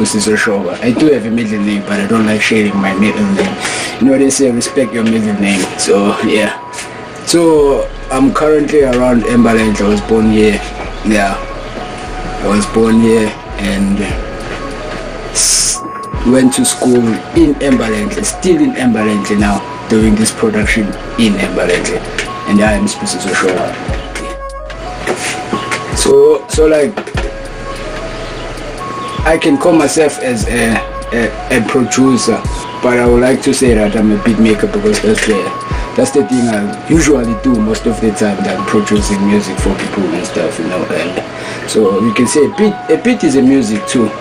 Spusiso Showa. I do have a middle name, but I don't like sharing my middle name. You know, they say respect your middle name. So yeah. So I'm currently around Embaland. I was born here. Yeah, I was born here and went to school in Embaland. Still in Embaland now, doing this production in Embaland. And I am Spusiso Showa. So like, I can call myself as a producer, but I would like to say that I'm a beat maker, because that's the thing I usually do most of the time, that I'm producing music for people and stuff, you know. And so you can say a beat is a music too,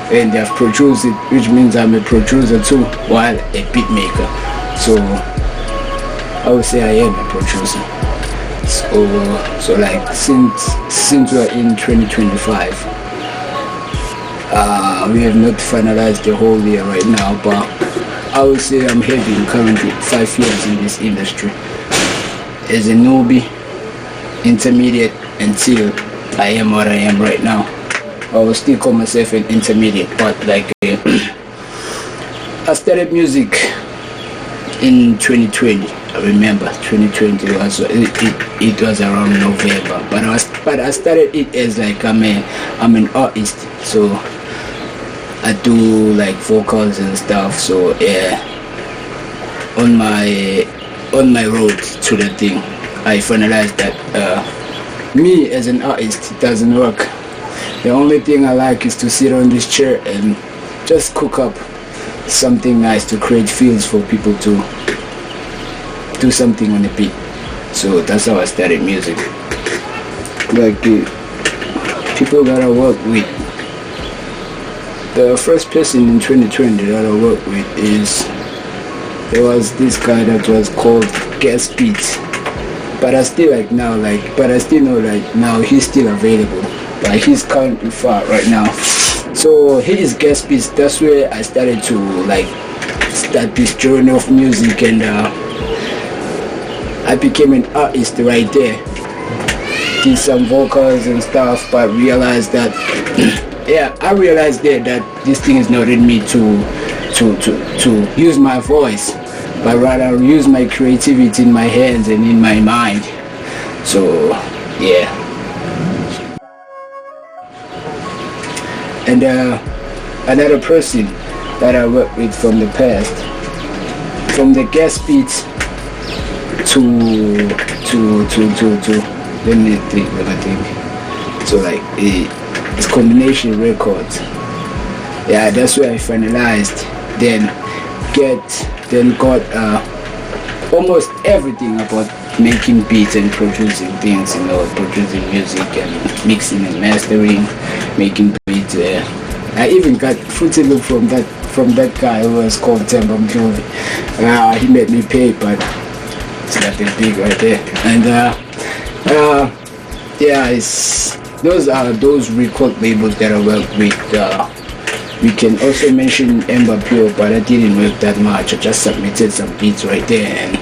and I've produced it, which means I'm a producer too, while a beat maker. So I would say I am a producer. So like, since we're in 2025, we have not finalized the whole year right now, but I would say I'm having currently 5 years in this industry as a newbie, intermediate, until I am what I am right now. I will still call myself an intermediate, but like I started music in 2020. I remember 2020 was it was around November, but I started it as like I'm an artist, so I do like vocals and stuff. So yeah, on my road to the thing, I finalized that me as an artist, it doesn't work. The only thing I like is to sit on this chair and just cook up something nice to create feels for people to do something on the beat. So that's how I started music. Like the people that I work with, the first person in 2020 that I worked with there was this guy that was called Guest Beats, but I still know like now he's still available, but he's currently far right now. So his Guest Beats, that's where I started to like start this journey of music, and I became an artist right there. Did some vocals and stuff, but realized that yeah, I realized there that this thing is not in me to use my voice, but rather use my creativity in my hands and in my mind. So yeah. And another person that I worked with from the past, from the Guest Beats to let me think. So like it's Combination Records. Yeah, that's where I finalized. Then got almost everything about making beats and producing things, you know, producing music and mixing and mastering, making beats. I even got footage from that guy who was called Temba Mjovi. He made me pay, but it's nothing big right there. And yeah, those are those record labels that I work with. We can also mention Ember Pure, but I didn't work that much. I just submitted some beats right there and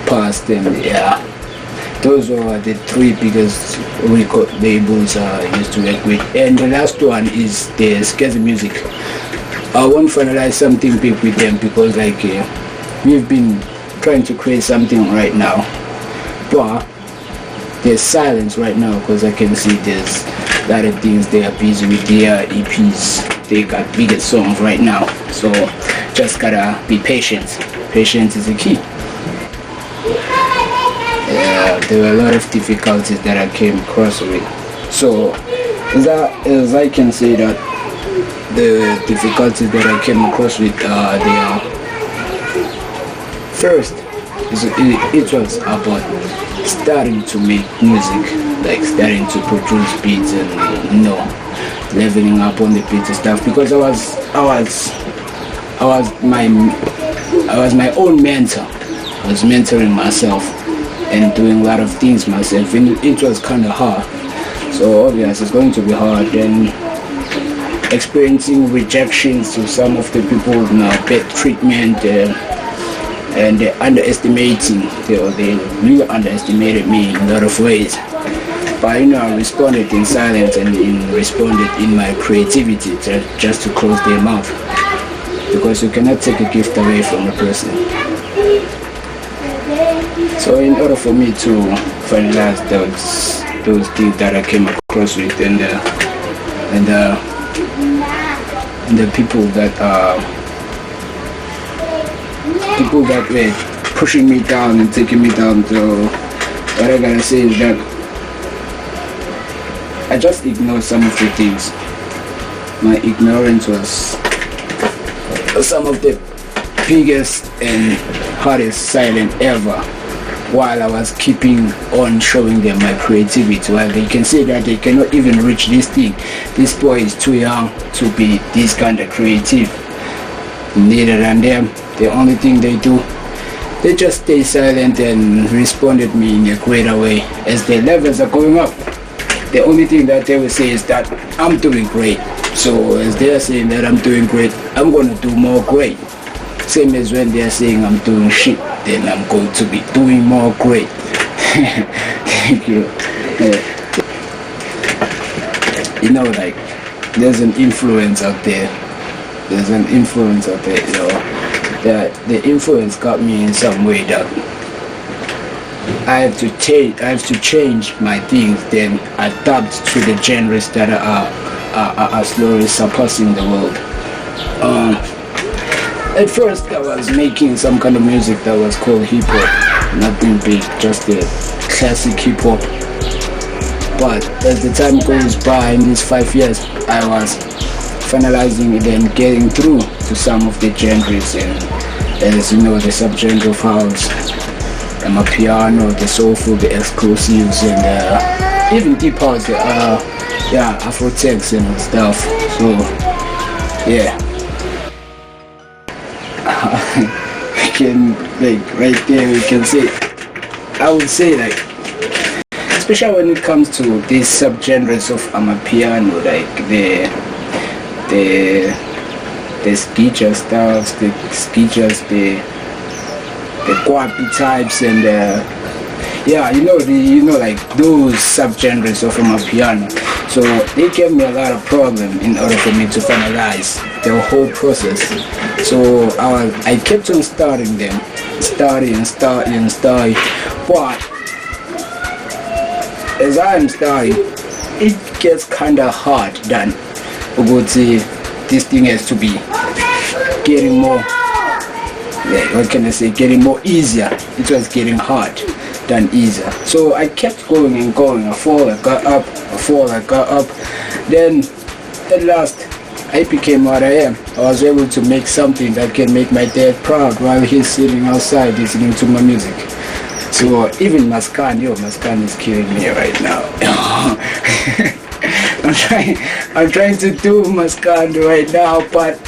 passed, and yeah, those are the 3 biggest record labels I used to work with. And the last one is the Skazzy Music. I won't finalize something big with them because like we've been trying to create something right now, but there's silence right now because I can see there's a lot of things they are busy with their EPs. They got bigger songs right now, so just gotta be patient. Patience is the key. Yeah, there were a lot of difficulties that I came across with. So as I can say that the difficulties that I came across with, they are first, it was about starting to make music, like starting to produce beats and, you know, leveling up on the beats and stuff, because I was my own mentor. I was mentoring myself and doing a lot of things myself, and it was kind of hard. So obviously it's going to be hard, and experiencing rejections to some of the people, you know, bad treatment, and underestimating, they really underestimated me in a lot of ways. But I responded in silence and responded in my creativity just to close their mouth, because you cannot take a gift away from a person. So in order for me to finalize those things that I came across with, and the people that were pushing me down and taking me down, to what I gotta say is that I just ignored some of the things. My ignorance was some of the biggest and hardest silence ever, while I was keeping on showing them my creativity, while they can say that they cannot even reach this thing. This boy is too young to be this kind of creative. Neither than them. The only thing they do, they just stay silent and responded me in a greater way. As their levels are going up, the only thing that they will say is that I'm doing great. So as they're saying that I'm doing great, I'm going to do more great. Same as when they're saying I'm doing shit, then I'm going to be doing more great. Thank you. You know, like, there's an influence out there. You know, that the influence got me in some way that I have to change my things, then adapt to the genres that are slowly surpassing the world. At first I was making some kind of music that was called hip hop, nothing big, just the classic hip hop. But as the time goes by, in these 5 years, I was finalizing it and getting through to some of the genres, and as you know, the subgenre of house, and piano, the soulful, the exclusives, and even deep house, Afrotex and stuff. So yeah, I can, like, right there we can say, I would say, like, especially when it comes to these subgenres of amapiano, like the skija styles, the skijas, the guapi types, and like those subgenres of amapiano. So they gave me a lot of problem in order for me to finalize the whole process. So I kept on starting them, but as I'm starting, it gets kinda hard then. This thing has to be getting more, what can I say, getting more easier. It was getting hard than easier. So I kept going and going. I fall, I got up, then at last I became what I am. I was able to make something that can make my dad proud while he's sitting outside listening to my music. So even Maskan is killing me right now. I'm trying to do Maskan right now, but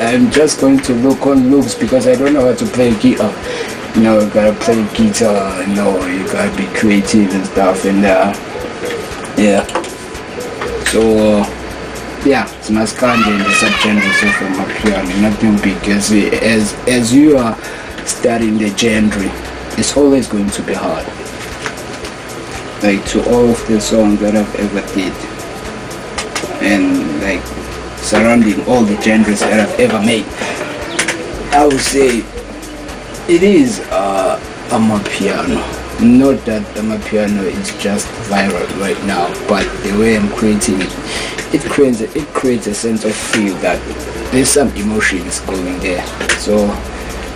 I'm just going to look on loops because I don't know how to play guitar. You gotta play guitar, you gotta be creative and stuff, and it's Maskan in the subgenre so from my piano, nothing big. As you are studying the genre, it's always going to be hard. Like, to all of the songs that I've ever did, and like surrounding all the genres that I've ever made, I would say it is amapiano. Not that amapiano is just viral right now, but the way I'm creating it, it creates a sense of feel that there's some emotions going there. So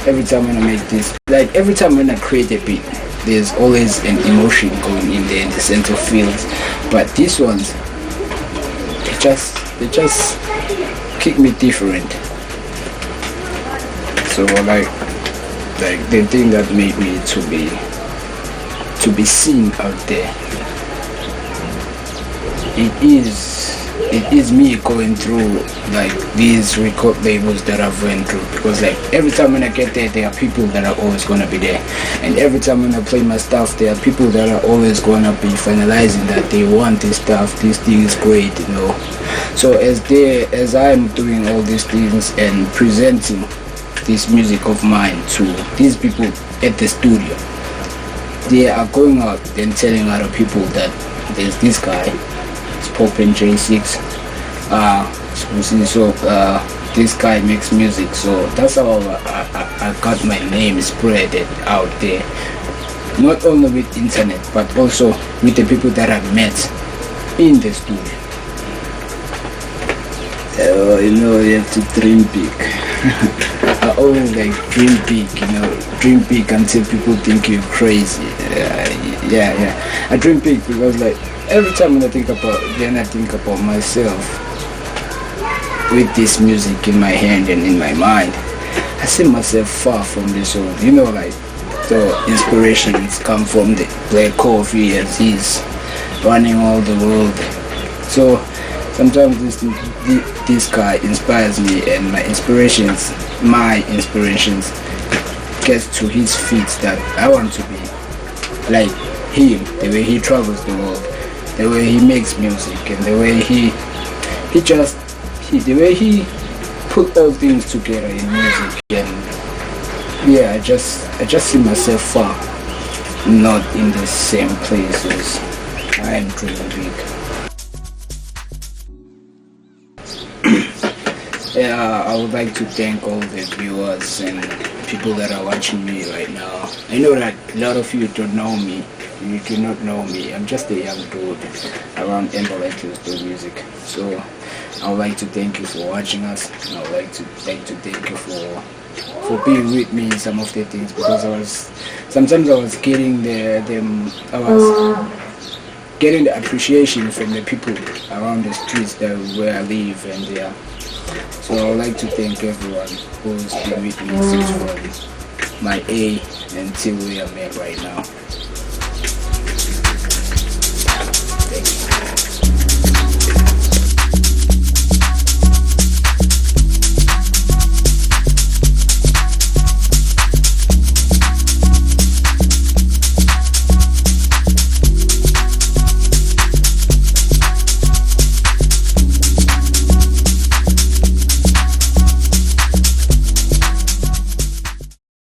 every time when I make this, like every time when I create a beat, there's always an emotion going in there in the sense of feelings. But these ones, they just kick me different. So like the thing that made me to be seen out there, it is me going through like these record labels that I've went through, because like every time when I get there are people that are always gonna be there, and every time when I play my stuff, there are people that are always gonna be finalizing that they want this stuff, this thing is great, So as I'm doing all these things and presenting this music of mine to these people at the studio, they are going out and telling other people that there's this guy, it's Popn J6. This guy makes music, so that's how I got my name spread out there. Not only with internet, but also with the people that I've met in the studio. You have to dream big. I always like dream big, dream big until people think you're crazy. I dream big because like every time when I think about myself with this music in my hand and in my mind, I see myself far from this world. Like the inspirations come from the Black Coffee as he's running all the world. So sometimes this guy inspires me, and my inspirations gets to his feet that I want to be like him, the way he travels the world, the way he makes music, and the way the way he put all things together in music. And I just see myself far, not in the same places. I am dreaming big. I would like to thank all the viewers and people that are watching me right now. I know that a lot of you don't know me. You do not know me. I'm just a young dude around Embletos do music. So I would like to thank you for watching us. I would like to thank you for being with me in some of the things, because I was getting getting the appreciation from the people around the streets where I live, and so I would like to thank everyone who's been with me since from my A until where I'm at right now.